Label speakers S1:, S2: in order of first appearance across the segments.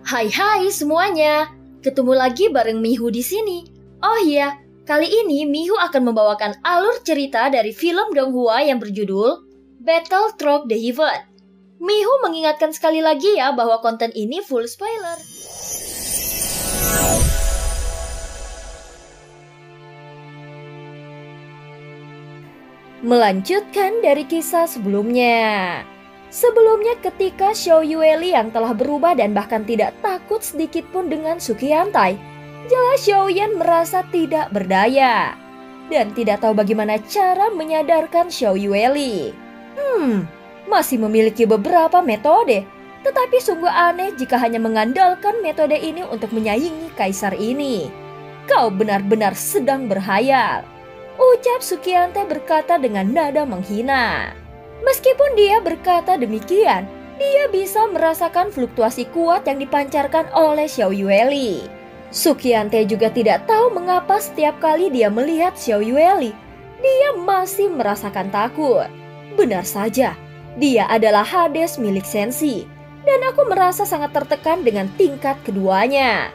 S1: Hai hai semuanya, ketemu lagi bareng Mihu di sini. Oh iya, kali ini Mihu akan membawakan alur cerita dari film Donghua yang berjudul Battle Through the Heaven. Mihu mengingatkan sekali lagi ya bahwa konten ini full spoiler. Melanjutkan dari kisah sebelumnya. Sebelumnya ketika Xiao Yueli yang telah berubah dan bahkan tidak takut sedikit pun dengan Sukiantai, jelas Xiao Yan merasa tidak berdaya dan tidak tahu bagaimana cara menyadarkan Xiao Yueli. Masih memiliki beberapa metode, tetapi sungguh aneh jika hanya mengandalkan metode ini untuk menyaingi kaisar ini. Kau benar-benar sedang berhayal, ucap Sukiantai berkata dengan nada menghina. Meskipun dia berkata demikian, dia bisa merasakan fluktuasi kuat yang dipancarkan oleh Xiao Yueli. Sukiantai juga tidak tahu mengapa setiap kali dia melihat Xiao Yueli, dia masih merasakan takut. Benar saja, dia adalah Hades milik Senshi, dan aku merasa sangat tertekan dengan tingkat keduanya.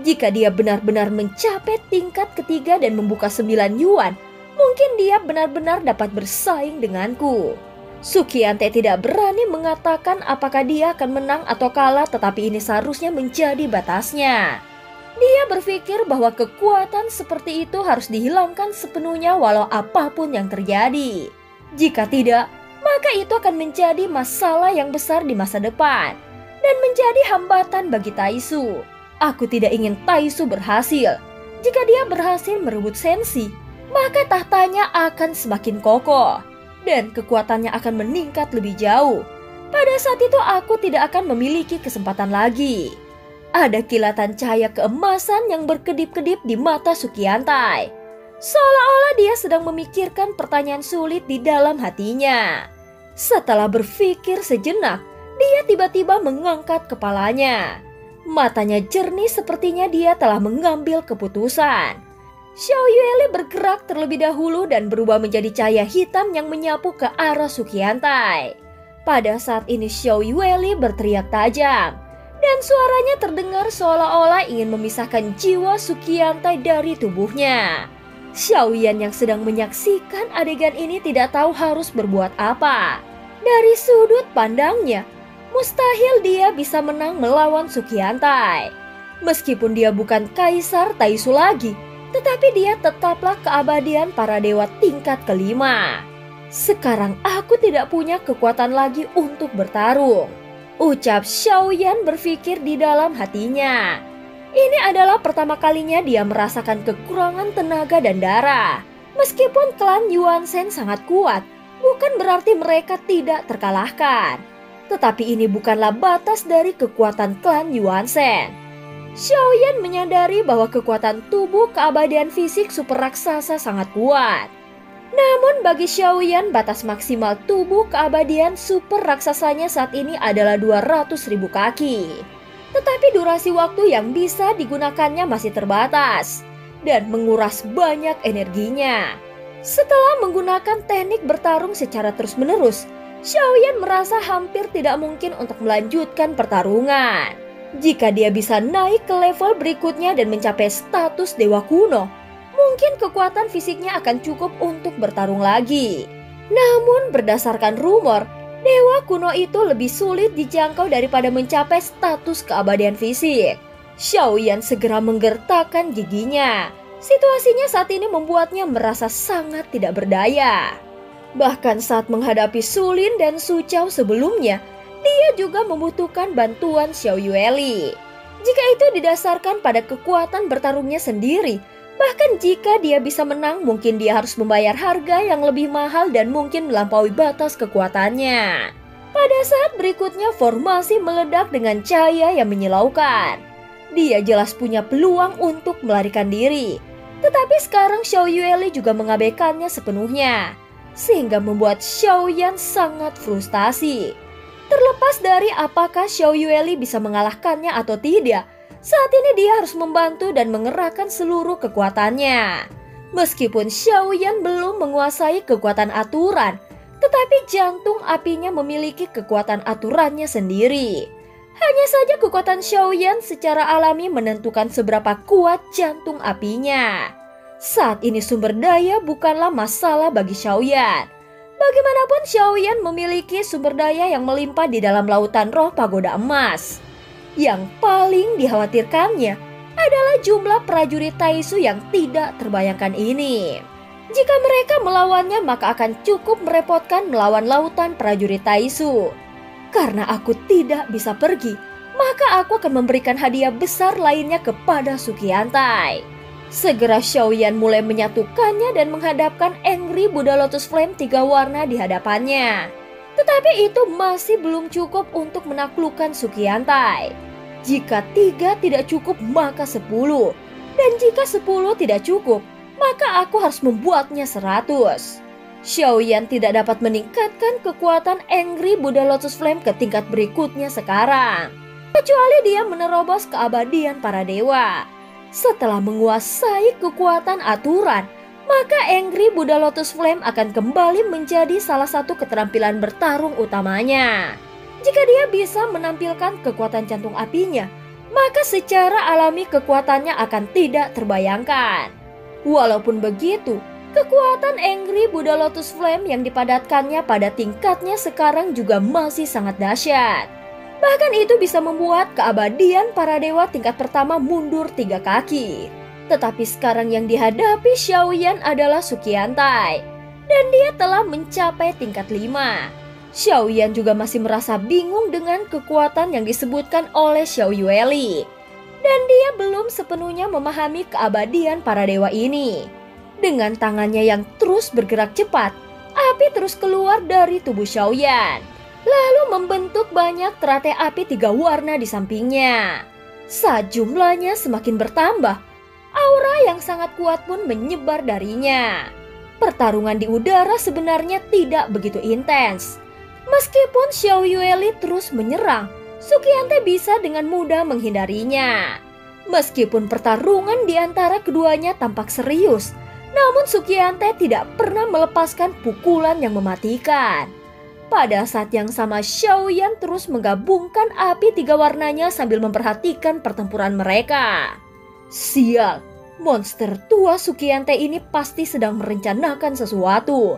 S1: Jika dia benar-benar mencapai tingkat ketiga dan membuka 9 yuan, mungkin dia benar-benar dapat bersaing denganku. Sukiantai tidak berani mengatakan apakah dia akan menang atau kalah, tetapi ini seharusnya menjadi batasnya. Dia berpikir bahwa kekuatan seperti itu harus dihilangkan sepenuhnya walau apapun yang terjadi. Jika tidak, maka itu akan menjadi masalah yang besar di masa depan dan menjadi hambatan bagi Taisu. Aku tidak ingin Taisu berhasil. Jika dia berhasil merebut Senshi, maka tahtanya akan semakin kokoh dan kekuatannya akan meningkat lebih jauh. Pada saat itu aku tidak akan memiliki kesempatan lagi. Ada kilatan cahaya keemasan yang berkedip-kedip di mata Sukiantai, seolah-olah dia sedang memikirkan pertanyaan sulit di dalam hatinya. Setelah berpikir sejenak, dia tiba-tiba mengangkat kepalanya. Matanya jernih, sepertinya dia telah mengambil keputusan. Xiao Yueli bergerak terlebih dahulu dan berubah menjadi cahaya hitam yang menyapu ke arah Sukiantai. Pada saat ini Xiao Yueli berteriak tajam, dan suaranya terdengar seolah-olah ingin memisahkan jiwa Sukiantai dari tubuhnya. Xiao Yan yang sedang menyaksikan adegan ini tidak tahu harus berbuat apa. Dari sudut pandangnya, mustahil dia bisa menang melawan Sukiantai. Meskipun dia bukan Kaisar Taisu lagi, tetapi dia tetaplah keabadian para dewa tingkat kelima. Sekarang aku tidak punya kekuatan lagi untuk bertarung, ucap Xiao Yan berpikir di dalam hatinya. Ini adalah pertama kalinya dia merasakan kekurangan tenaga dan darah. Meskipun klan Yuan Shen sangat kuat, bukan berarti mereka tidak terkalahkan. Tetapi ini bukanlah batas dari kekuatan klan Yuan Shen. Xiao Yan menyadari bahwa kekuatan tubuh keabadian fisik super raksasa sangat kuat. Namun bagi Xiao Yan, batas maksimal tubuh keabadian super raksasanya saat ini adalah 200.000 kaki. Tetapi durasi waktu yang bisa digunakannya masih terbatas dan menguras banyak energinya. Setelah menggunakan teknik bertarung secara terus-menerus, Xiao Yan merasa hampir tidak mungkin untuk melanjutkan pertarungan. Jika dia bisa naik ke level berikutnya dan mencapai status dewa kuno, mungkin kekuatan fisiknya akan cukup untuk bertarung lagi. Namun berdasarkan rumor, dewa kuno itu lebih sulit dijangkau daripada mencapai status keabadian fisik. Xiao Yan segera menggertakkan giginya. Situasinya saat ini membuatnya merasa sangat tidak berdaya. Bahkan saat menghadapi Sulin dan Suchao sebelumnya, dia juga membutuhkan bantuan Xiao Yueli. Jika itu didasarkan pada kekuatan bertarungnya sendiri, bahkan jika dia bisa menang, mungkin dia harus membayar harga yang lebih mahal dan mungkin melampaui batas kekuatannya. Pada saat berikutnya, formasi meledak dengan cahaya yang menyilaukan. Dia jelas punya peluang untuk melarikan diri. Tetapi sekarang Xiao Yueli juga mengabaikannya sepenuhnya, sehingga membuat Xiao Yan sangat frustasi. Terlepas dari apakah Xiao Yueli bisa mengalahkannya atau tidak, saat ini dia harus membantu dan mengerahkan seluruh kekuatannya. Meskipun Xiao Yan belum menguasai kekuatan aturan, tetapi jantung apinya memiliki kekuatan aturannya sendiri. Hanya saja kekuatan Xiaoyan secara alami menentukan seberapa kuat jantung apinya. Saat ini sumber daya bukanlah masalah bagi Xiaoyan. Bagaimanapun Xiaoyan memiliki sumber daya yang melimpah di dalam lautan roh pagoda emas. Yang paling dikhawatirkannya adalah jumlah prajurit Taisu yang tidak terbayangkan ini. Jika mereka melawannya maka akan cukup merepotkan melawan lautan prajurit Taisu. Karena aku tidak bisa pergi, maka aku akan memberikan hadiah besar lainnya kepada Sukiantai. Segera Xiaoyan mulai menyatukannya dan menghadapkan Angry Buddha Lotus Flame 3 warna di hadapannya. Tetapi itu masih belum cukup untuk menaklukkan Sukiantai. Jika 3 tidak cukup maka 10. Dan jika 10 tidak cukup, maka aku harus membuatnya 100. Xiaoyan tidak dapat meningkatkan kekuatan Angry Buddha Lotus Flame ke tingkat berikutnya sekarang, kecuali dia menerobos keabadian para dewa. Setelah menguasai kekuatan aturan, maka Angry Buddha Lotus Flame akan kembali menjadi salah satu keterampilan bertarung utamanya. Jika dia bisa menampilkan kekuatan jantung apinya, maka secara alami kekuatannya akan tidak terbayangkan. Walaupun begitu, kekuatan Angry Buddha Lotus Flame yang dipadatkannya pada tingkatnya sekarang juga masih sangat dahsyat. Bahkan itu bisa membuat keabadian para dewa tingkat pertama mundur 3 kaki. Tetapi sekarang yang dihadapi Xiaoyan adalah Sukiantai, dan dia telah mencapai tingkat 5. Xiaoyan juga masih merasa bingung dengan kekuatan yang disebutkan oleh Xiao Yueli. Dan dia belum sepenuhnya memahami keabadian para dewa ini. Dengan tangannya yang terus bergerak cepat, api terus keluar dari tubuh Xiaoyan, lalu membentuk banyak teratai api 3 warna di sampingnya. Saat jumlahnya semakin bertambah, aura yang sangat kuat pun menyebar darinya. Pertarungan di udara sebenarnya tidak begitu intens. Meskipun Xiao Yueli terus menyerang, Sukiantai bisa dengan mudah menghindarinya. Meskipun pertarungan di antara keduanya tampak serius, namun Sukiantai tidak pernah melepaskan pukulan yang mematikan. Pada saat yang sama Xiaoyan terus menggabungkan api 3 warnanya sambil memperhatikan pertempuran mereka. Sial, monster tua Sukiantai ini pasti sedang merencanakan sesuatu.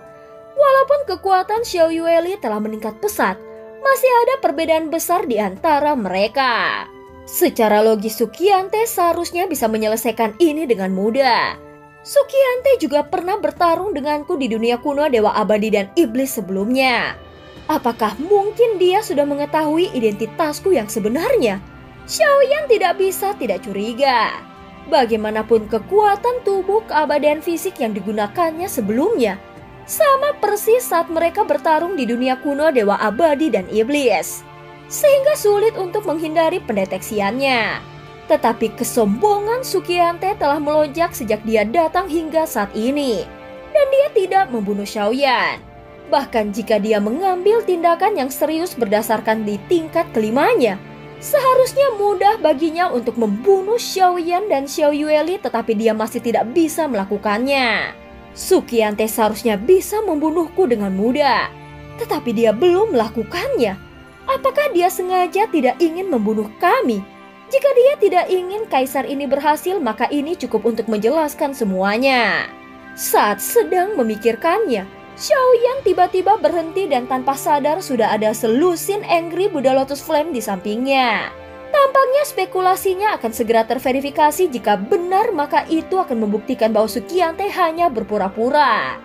S1: Walaupun kekuatan Xiao Yueli telah meningkat pesat, masih ada perbedaan besar di antara mereka. Secara logis Sukiantai seharusnya bisa menyelesaikan ini dengan mudah. Sukiantai juga pernah bertarung denganku di dunia kuno Dewa Abadi dan Iblis sebelumnya. Apakah mungkin dia sudah mengetahui identitasku yang sebenarnya? Xiaoyan tidak bisa tidak curiga. Bagaimanapun kekuatan tubuh keabadian fisik yang digunakannya sebelumnya sama persis saat mereka bertarung di dunia kuno Dewa Abadi dan Iblis, sehingga sulit untuk menghindari pendeteksiannya. Tetapi kesombongan Sukiantai telah melonjak sejak dia datang hingga saat ini, dan dia tidak membunuh Xiaoyan. Bahkan jika dia mengambil tindakan yang serius berdasarkan di tingkat kelimanya, seharusnya mudah baginya untuk membunuh Xiaoyan dan Xiao Yueli, tetapi dia masih tidak bisa melakukannya. Sukiantai seharusnya bisa membunuhku dengan mudah, tetapi dia belum melakukannya. Apakah dia sengaja tidak ingin membunuh kami? Jika dia tidak ingin kaisar ini berhasil, maka ini cukup untuk menjelaskan semuanya. Saat sedang memikirkannya, Xiaoyan tiba-tiba berhenti dan tanpa sadar sudah ada selusin Angry Buddha Lotus Flame di sampingnya. Tampaknya spekulasinya akan segera terverifikasi. Jika benar maka itu akan membuktikan bahwa Sukiantai hanya berpura-pura.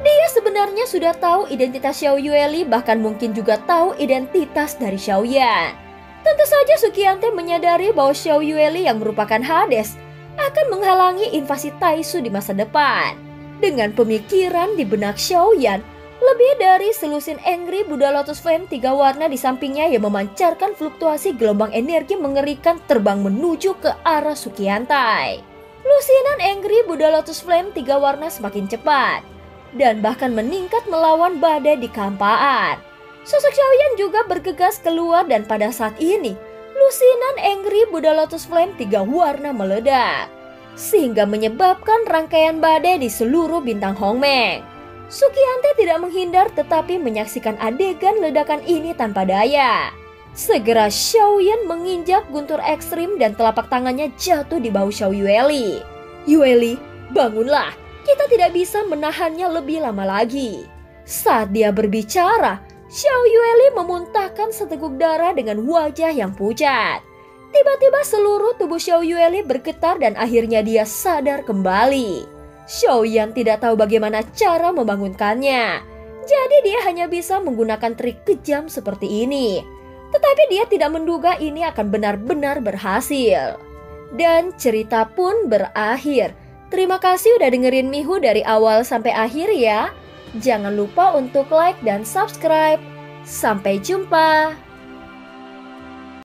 S1: Dia sebenarnya sudah tahu identitas Xiao Yueli, bahkan mungkin juga tahu identitas dari Xiaoyan. Tentu saja Sukiantai menyadari bahwa Xiao Yueli yang merupakan Hades akan menghalangi invasi Taisu di masa depan. Dengan pemikiran di benak Xiaoyan, lebih dari selusin Angry Buddha Lotus Flame 3 warna di sampingnya yang memancarkan fluktuasi gelombang energi mengerikan terbang menuju ke arah Sukiantai. Lusinan Angry Buddha Lotus Flame 3 warna semakin cepat dan bahkan meningkat melawan badai di kehampaan. Sosok Xiaoyan juga bergegas keluar dan pada saat ini lusinan Angry Buddha Lotus Flame 3 warna meledak, sehingga menyebabkan rangkaian badai di seluruh bintang Hongmeng. Sukiantai tidak menghindar tetapi menyaksikan adegan ledakan ini tanpa daya. Segera Xiaoyan menginjak guntur ekstrim dan telapak tangannya jatuh di bahu Xiao Yueli. "Yueli, bangunlah, kita tidak bisa menahannya lebih lama lagi." Saat dia berbicara, Xiao Yueli memuntahkan seteguk darah dengan wajah yang pucat. Tiba-tiba seluruh tubuh Xiao Yueli bergetar dan akhirnya dia sadar kembali. Xiaoyan tidak tahu bagaimana cara membangunkannya. Jadi dia hanya bisa menggunakan trik kejam seperti ini. Tetapi dia tidak menduga ini akan benar-benar berhasil. Dan cerita pun berakhir. Terima kasih udah dengerin Mihu dari awal sampai akhir ya. Jangan lupa untuk like dan subscribe. Sampai jumpa.